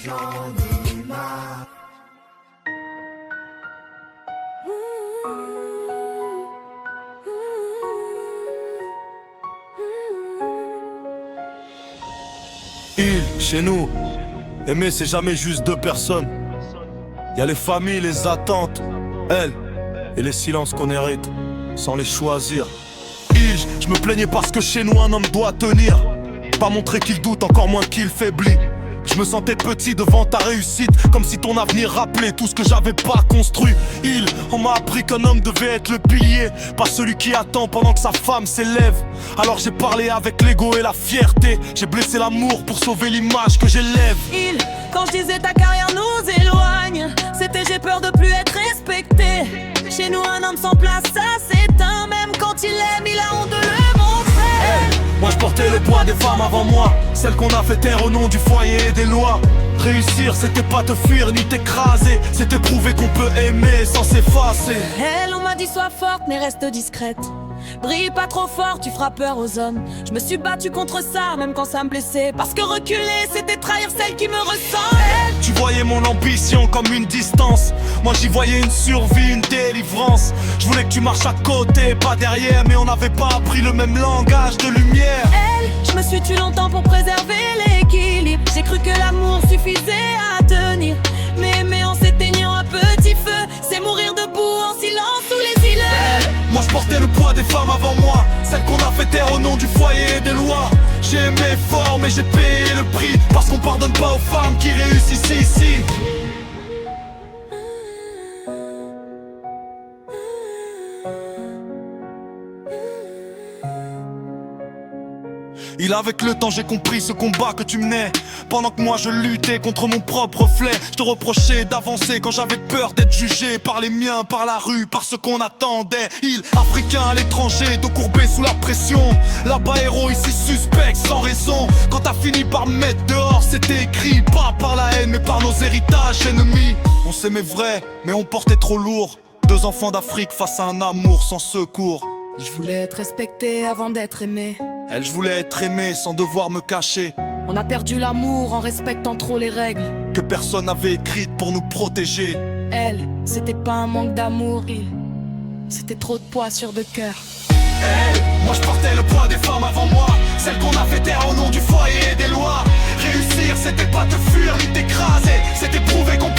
j'en ai marre. Chez nous, aimer c'est jamais juste deux personnes. Y a les familles, les attentes, elles, et les silences qu'on hérite, sans les choisir. Je me plaignais parce que chez nous un homme doit tenir. Pas montrer qu'il doute, encore moins qu'il faiblit. Je me sentais petit devant ta réussite, comme si ton avenir rappelait tout ce que j'avais pas construit. On m'a appris qu'un homme devait être le pilier, pas celui qui attend pendant que sa femme s'élève. Alors j'ai parlé avec l'ego et la fierté, j'ai blessé l'amour pour sauver l'image que j'élève. Quand je disais ta carrière nous éloigne, c'était j'ai peur de plus être respecté. Chez nous un homme sans place ça s'éteint, même quand il aime il a honte de le montrer. Moi je portais le poids des femmes avant moi, celles qu'on a fait taire au nom du foyer et des lois. Réussir c'était pas te fuir ni t'écraser, c'était prouver qu'on peut aimer sans s'effacer. Elle on m'a dit sois forte mais reste discrète. Brille pas trop fort, tu feras peur aux hommes. Je me suis battu contre ça, même quand ça me blessait. Parce que reculer, c'était trahir celle qui me ressemble. Tu voyais mon ambition comme une distance, moi j'y voyais une survie, une délivrance. Je voulais que tu marches à côté, pas derrière, mais on n'avait pas appris le même langage de lumière. Je me suis tué longtemps pour préserver l'équilibre. J'ai cru que l'amour suffisait à tenir, mais aimer en s'éteignant un petit feu, c'est mourir debout en silence sous les îles. Moi je portais le poids des femmes avant moi, celles qu'on a fait taire au nom du foyer et des lois. J'ai aimé fort mais j'ai payé le prix, parce qu'on pardonne pas aux femmes qui réussissent ici. Avec le temps j'ai compris ce combat que tu menais, pendant que moi je luttais contre mon propre reflet. Je te reprochais d'avancer quand j'avais peur d'être jugé par les miens, par la rue, par ce qu'on attendait. Africain à l'étranger, dos courbé sous la pression. Là-bas héros, ici suspect sans raison. Quand t'as fini par me mettre dehors, c'était écrit, pas par la haine mais par nos héritages ennemis. On s'aimait vrai mais on portait trop lourd, deux enfants d'Afrique face à un amour sans secours. Je voulais être respecté avant d'être aimé. Elle, je voulais être aimé sans devoir me cacher. On a perdu l'amour en respectant trop les règles que personne n'avait écrites pour nous protéger. Elle, c'était pas un manque d'amour, c'était trop de poids sur deux cœurs. Elle, moi je portais le poids des femmes avant moi, celles qu'on a fait taire au nom du foyer et des lois. Réussir c'était pas te fuir ni t'écraser, c'était prouver qu'on